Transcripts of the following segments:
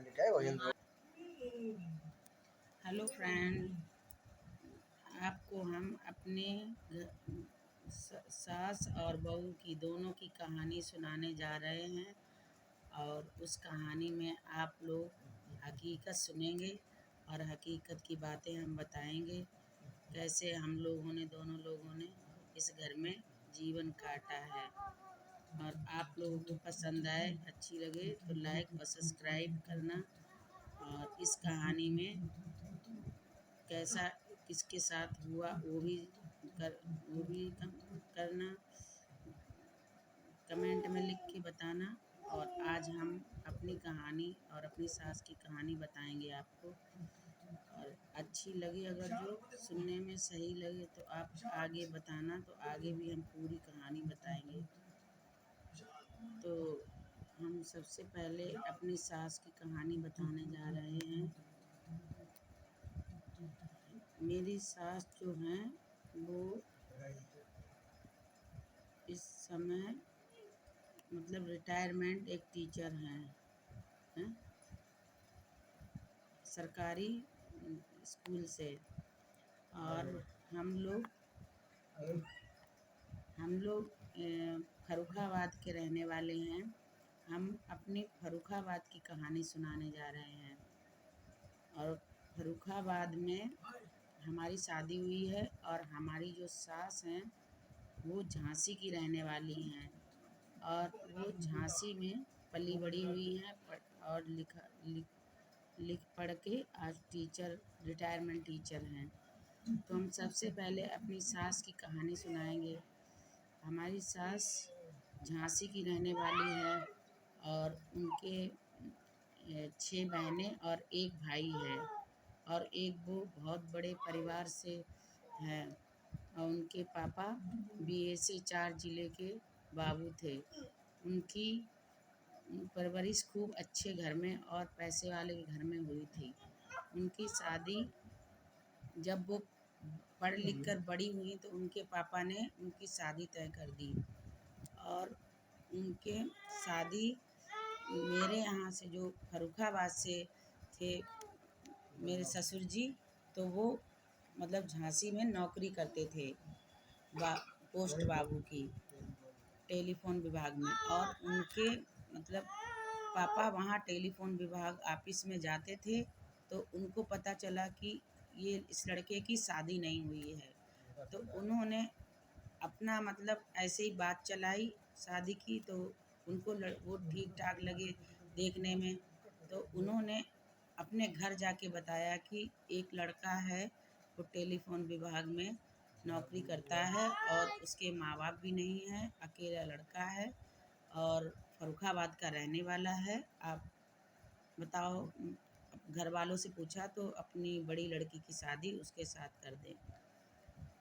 Hello friend, आपको हम अपने सास और बहू की दोनों की कहानी सुनाने जा रहे हैं। और उस कहानी में आप लोग हकीकत सुनेंगे और हकीकत की बातें हम बताएंगे, कैसे हम लोगों ने दोनों लोगों ने इस घर में जीवन काटा है। और आप लोगों को पसंद आए, अच्छी लगे तो लाइक और सब्सक्राइब करना। और इस कहानी में कैसा किसके साथ हुआ वो भी करना, कमेंट में लिख के बताना। और आज हम अपनी कहानी और अपनी सास की कहानी बताएंगे आपको। और अच्छी लगे, अगर जो सुनने में सही लगे तो आप आगे बताना, तो आगे भी हम पूरी कहानी बताएंगे। तो हम सबसे पहले अपनी सास की कहानी बताने जा रहे हैं। मेरी सास जो हैं वो इस समय मतलब रिटायरमेंट एक टीचर हैं सरकारी स्कूल से। और हम लोग फर्रुखाबाद के रहने वाले हैं। हम अपनी फर्रुखाबाद की कहानी सुनाने जा रहे हैं। और फर्रुखाबाद में हमारी शादी हुई है और हमारी जो सास हैं वो झांसी की रहने वाली हैं। और वो झांसी में पली बड़ी हुई हैं और लिख पढ़ के आज रिटायरमेंट टीचर हैं। तो हम सबसे पहले अपनी सास की कहानी सुनाएंगे। हमारी सास झांसी की रहने वाली है और उनके 6 बहनें और एक भाई है। और एक वो बहुत बड़े परिवार से है। और उनके पापा BSA 4 जिले के बाबू थे। उनकी परवरिश खूब अच्छे घर में और पैसे वाले के घर में हुई थी। उनकी शादी जब वो पढ़ लिख कर बड़ी हुई तो उनके पापा ने उनकी शादी तय कर दी। और उनके शादी मेरे यहाँ से जो फर्रुखाबाद से थे मेरे ससुर जी, तो वो मतलब झांसी में नौकरी करते थे पोस्ट बाबू की टेलीफोन विभाग में। और उनके मतलब पापा वहाँ टेलीफोन विभाग ऑफिस में जाते थे तो उनको पता चला कि ये इस लड़के की शादी नहीं हुई है। तो उन्होंने अपना मतलब ऐसे ही बात चलाई शादी की। तो उनको वो ठीक ठाक लगे देखने में। तो उन्होंने अपने घर जाके बताया कि एक लड़का है, वो टेलीफोन विभाग में नौकरी करता है और उसके माँ बाप भी नहीं हैं, अकेला लड़का है और फर्रुखाबाद का रहने वाला है। आप बताओ। घर वालों से पूछा तो अपनी बड़ी लड़की की शादी उसके साथ कर दें।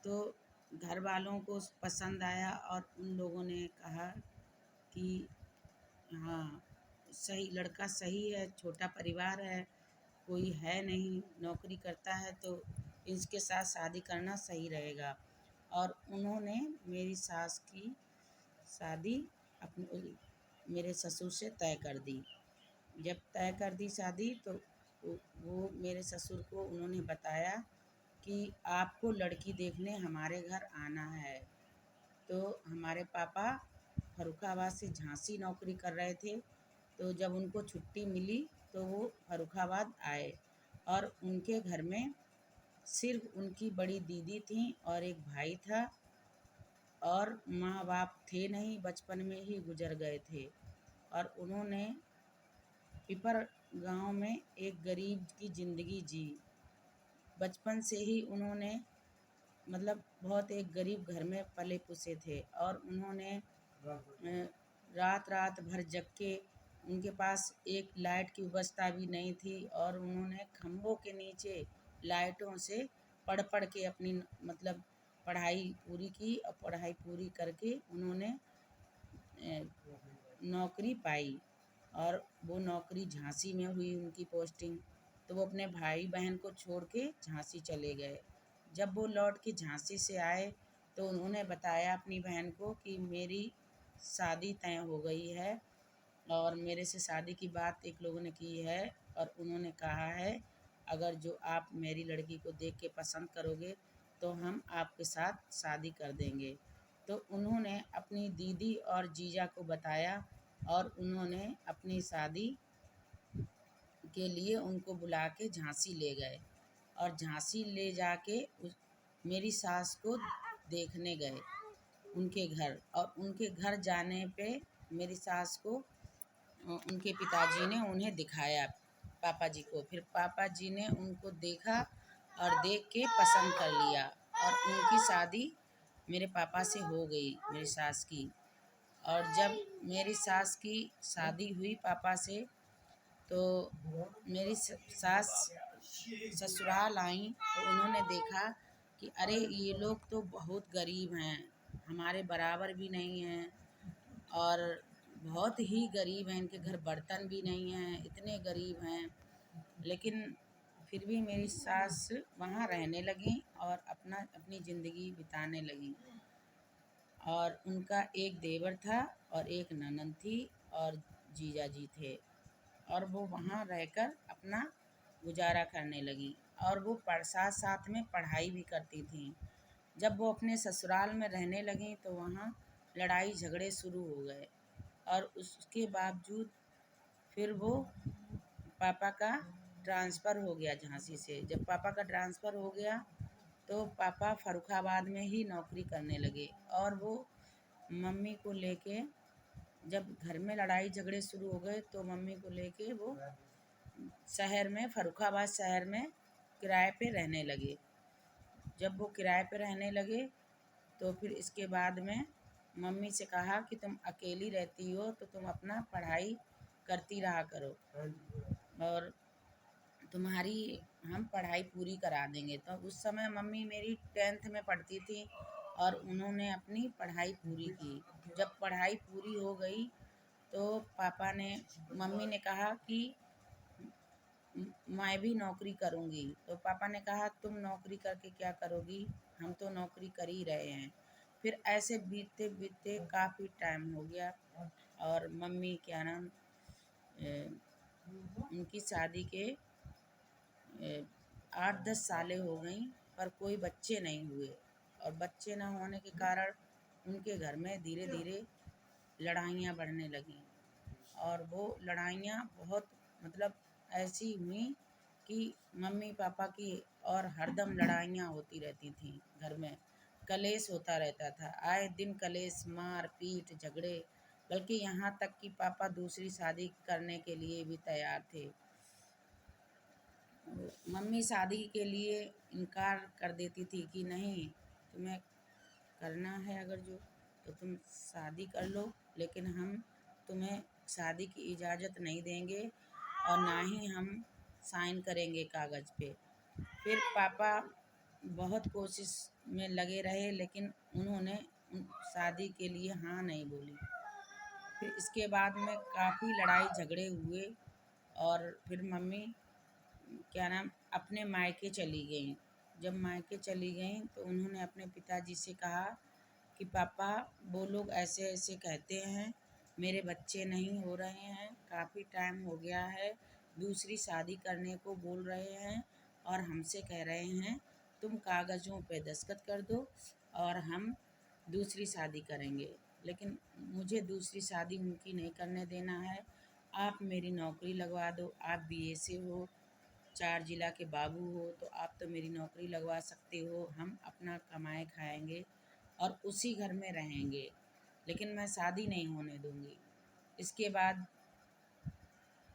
तो घर वालों को पसंद आया और उन लोगों ने कहा कि हाँ, सही लड़का सही है, छोटा परिवार है, कोई है नहीं, नौकरी करता है, तो इसके साथ शादी करना सही रहेगा। और उन्होंने मेरी सास की शादी अपने मेरे ससुर से तय कर दी। जब तय कर दी शादी तो वो मेरे ससुर को उन्होंने बताया कि आपको लड़की देखने हमारे घर आना है। तो हमारे पापा फर्रुखाबाद से झांसी नौकरी कर रहे थे। तो जब उनको छुट्टी मिली तो वो फर्रुखाबाद आए। और उनके घर में सिर्फ उनकी बड़ी दीदी थी और एक भाई था। और माँ बाप थे नहीं, बचपन में ही गुजर गए थे। और उन्होंने पिपर गांव में एक गरीब की ज़िंदगी जी। बचपन से ही उन्होंने मतलब बहुत एक गरीब घर में पले पुसे थे। और उन्होंने रात रात भर जग के, उनके पास एक लाइट की व्यवस्था भी नहीं थी और उन्होंने खम्भों के नीचे लाइटों से पढ़ पढ़ के अपनी मतलब पढ़ाई पूरी की। और पढ़ाई पूरी करके उन्होंने नौकरी पाई। और वो नौकरी झांसी में हुई उनकी पोस्टिंग। तो वो अपने भाई बहन को छोड़ के झांसी चले गए। जब वो लौट के झांसी से आए तो उन्होंने बताया अपनी बहन को कि मेरी शादी तय हो गई है और मेरे से शादी की बात एक लोगों ने की है और उन्होंने कहा है अगर जो आप मेरी लड़की को देख के पसंद करोगे तो हम आपके साथ शादी कर देंगे। तो उन्होंने अपनी दीदी और जीजा को बताया और उन्होंने अपनी शादी के लिए उनको बुला के झांसी ले गए और झांसी ले जाके मेरी सास को देखने गए उनके घर। और उनके घर जाने पे मेरी सास को उनके पिताजी ने उन्हें दिखाया पापा जी को। फिर पापा जी ने उनको देखा और देख के पसंद कर लिया और उनकी शादी मेरे पापा से हो गई, मेरी सास की। और जब मेरी सास की शादी हुई पापा से तो मेरी सास ससुराल आई तो उन्होंने देखा कि अरे ये लोग तो बहुत गरीब हैं, हमारे बराबर भी नहीं हैं और बहुत ही गरीब हैं, इनके घर बर्तन भी नहीं हैं, इतने गरीब हैं। लेकिन फिर भी मेरी सास वहाँ रहने लगी और अपनी ज़िंदगी बिताने लगी। और उनका एक देवर था और एक ननद थी और जीजा जी थे और वो वहाँ रहकर अपना गुजारा करने लगी और वो साथ साथ में पढ़ाई भी करती थी। जब वो अपने ससुराल में रहने लगी तो वहाँ लड़ाई झगड़े शुरू हो गए और उसके बावजूद फिर वो पापा का ट्रांसफ़र हो गया झांसी से। जब पापा का ट्रांसफ़र हो गया तो पापा फर्रुखाबाद में ही नौकरी करने लगे और वो मम्मी को लेके जब घर में लड़ाई झगड़े शुरू हो गए तो मम्मी को लेके वो शहर में फर्रुखाबाद शहर में किराए पे रहने लगे। जब वो किराए पे रहने लगे तो फिर इसके बाद में मम्मी से कहा कि तुम अकेली रहती हो तो तुम अपना पढ़ाई करती रहा करो और तुम्हारी हम पढ़ाई पूरी करा देंगे। तो उस समय मम्मी मेरी 10th में पढ़ती थी और उन्होंने अपनी पढ़ाई पूरी की। जब पढ़ाई पूरी हो गई तो मम्मी ने कहा कि मैं भी नौकरी करूँगी। तो पापा ने कहा तुम नौकरी करके क्या करोगी, हम तो नौकरी कर ही रहे हैं। फिर ऐसे बीतते बीतते काफ़ी टाइम हो गया और मम्मी क्या नाम उनकी शादी के 8-10 सालें हो गई पर कोई बच्चे नहीं हुए और बच्चे ना होने के कारण उनके घर में धीरे धीरे लड़ाइयाँ बढ़ने लगीं और वो लड़ाइयाँ बहुत मतलब ऐसी हुई कि मम्मी पापा की और हरदम लड़ाइयाँ होती रहती थीं घर में, कलेश होता रहता था, आए दिन कलेश, मार पीट झगड़े। बल्कि यहाँ तक कि पापा दूसरी शादी करने के लिए भी तैयार थे। मम्मी शादी के लिए इनकार कर देती थी कि नहीं तुम्हें करना है अगर जो तो तुम शादी कर लो, लेकिन हम तुम्हें शादी की इजाज़त नहीं देंगे और ना ही हम साइन करेंगे कागज़ पे। फिर पापा बहुत कोशिश में लगे रहे लेकिन उन्होंने शादी के लिए हाँ नहीं बोली। फिर इसके बाद में काफ़ी लड़ाई झगड़े हुए और फिर मम्मी क्या नाम अपने मायके चली गईं। जब मायके चली गईं तो उन्होंने अपने पिताजी से कहा कि पापा वो लोग ऐसे ऐसे कहते हैं, मेरे बच्चे नहीं हो रहे हैं, काफ़ी टाइम हो गया है, दूसरी शादी करने को बोल रहे हैं और हमसे कह रहे हैं तुम कागज़ों पे दस्तखत कर दो और हम दूसरी शादी करेंगे। लेकिन मुझे दूसरी शादी उनकी नहीं करने देना है। आप मेरी नौकरी लगवा दो, आप बीए से हो, 4 जिला के बाबू हो तो आप तो मेरी नौकरी लगवा सकते हो, हम अपना कमाए खाएंगे और उसी घर में रहेंगे, लेकिन मैं शादी नहीं होने दूँगी। इसके बाद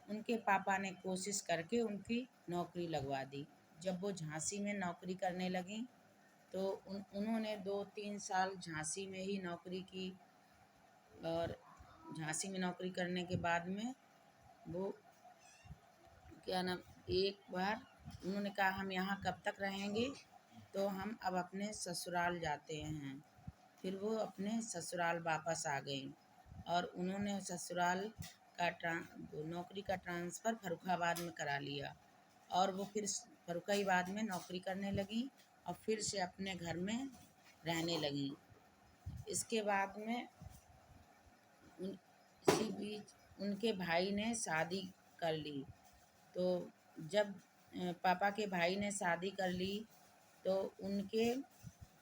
उनके पापा ने कोशिश करके उनकी नौकरी लगवा दी। जब वो झांसी में नौकरी करने लगीं तो उन्होंने 2-3 साल झांसी में ही नौकरी की और झांसी में नौकरी करने के बाद में वो क्या नाम एक बार उन्होंने कहा हम यहाँ कब तक रहेंगे, तो हम अब अपने ससुराल जाते हैं। फिर वो अपने ससुराल वापस आ गईं और उन्होंने ससुराल का नौकरी का ट्रांसफ़र फर्रुखाबाद में करा लिया और वो फिर फर्रुखाबाद में नौकरी करने लगी और फिर से अपने घर में रहने लगी। इसके बाद में इसी बीच उनके भाई ने शादी कर ली तो जब पापा के भाई ने शादी कर ली तो उनके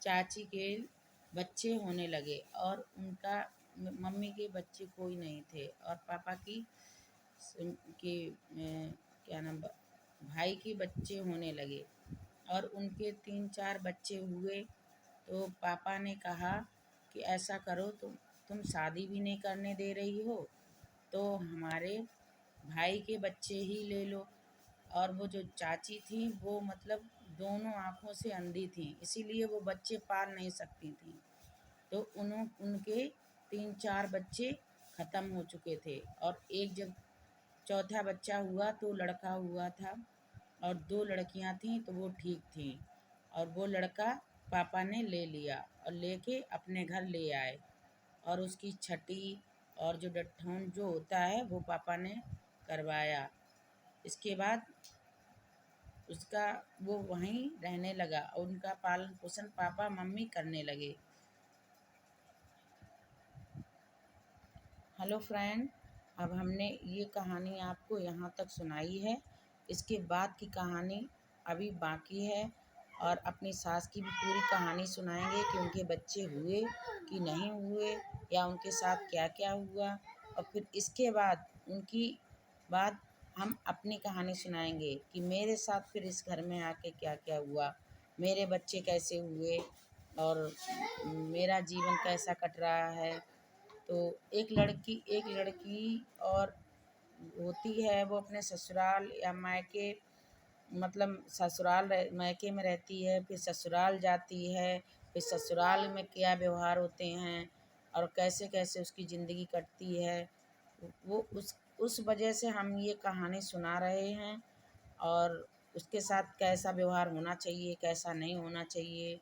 चाची के बच्चे होने लगे और उनका मम्मी के बच्चे कोई नहीं थे और पापा की क्या नाम भाई के बच्चे होने लगे और उनके 3-4 बच्चे हुए। तो पापा ने कहा कि ऐसा करो, तुम शादी भी नहीं करने दे रही हो तो हमारे भाई के बच्चे ही ले लो। और वो जो चाची थी वो मतलब दोनों आँखों से अंधी थी, इसीलिए वो बच्चे पाल नहीं सकती थी। तो उनके 3-4 बच्चे ख़त्म हो चुके थे और एक जब चौथा बच्चा हुआ तो लड़का हुआ था और 2 लड़कियां थीं तो वो ठीक थीं और वो लड़का पापा ने ले लिया और लेके अपने घर ले आए और उसकी छठी और जो डट्ठौन जो होता है वो पापा ने करवाया। इसके बाद उसका वो वहीं रहने लगा और उनका पालन पोषण पापा मम्मी करने लगे। हेलो फ्रेंड, अब हमने ये कहानी आपको यहाँ तक सुनाई है। इसके बाद की कहानी अभी बाकी है और अपनी सास की भी पूरी कहानी सुनाएंगे कि उनके बच्चे हुए कि नहीं हुए या उनके साथ क्या क्या हुआ। और फिर इसके बाद उनकी बाद हम अपनी कहानी सुनाएंगे कि मेरे साथ फिर इस घर में आके क्या क्या हुआ, मेरे बच्चे कैसे हुए और मेरा जीवन कैसा कट रहा है। तो एक लड़की और होती है, वो अपने ससुराल या मायके मतलब मायके में रहती है, फिर ससुराल जाती है, फिर ससुराल में क्या व्यवहार होते हैं और कैसे कैसे उसकी ज़िंदगी कटती है, वो उस वजह से हम ये कहानी सुना रहे हैं। और उसके साथ कैसा व्यवहार होना चाहिए, कैसा नहीं होना चाहिए,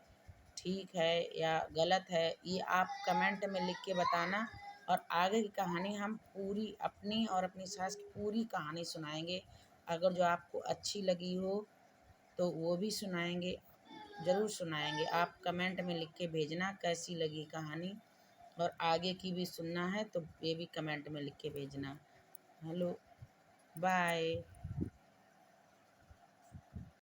ठीक है या गलत है, ये आप कमेंट में लिख के बताना। और आगे की कहानी हम पूरी अपनी और अपनी सास की पूरी कहानी सुनाएंगे। अगर जो आपको अच्छी लगी हो तो वो भी सुनाएंगे, ज़रूर सुनाएंगे। आप कमेंट में लिख के भेजना कैसी लगी कहानी और आगे की भी सुनना है तो ये भी कमेंट में लिख के भेजना। Hello, bye.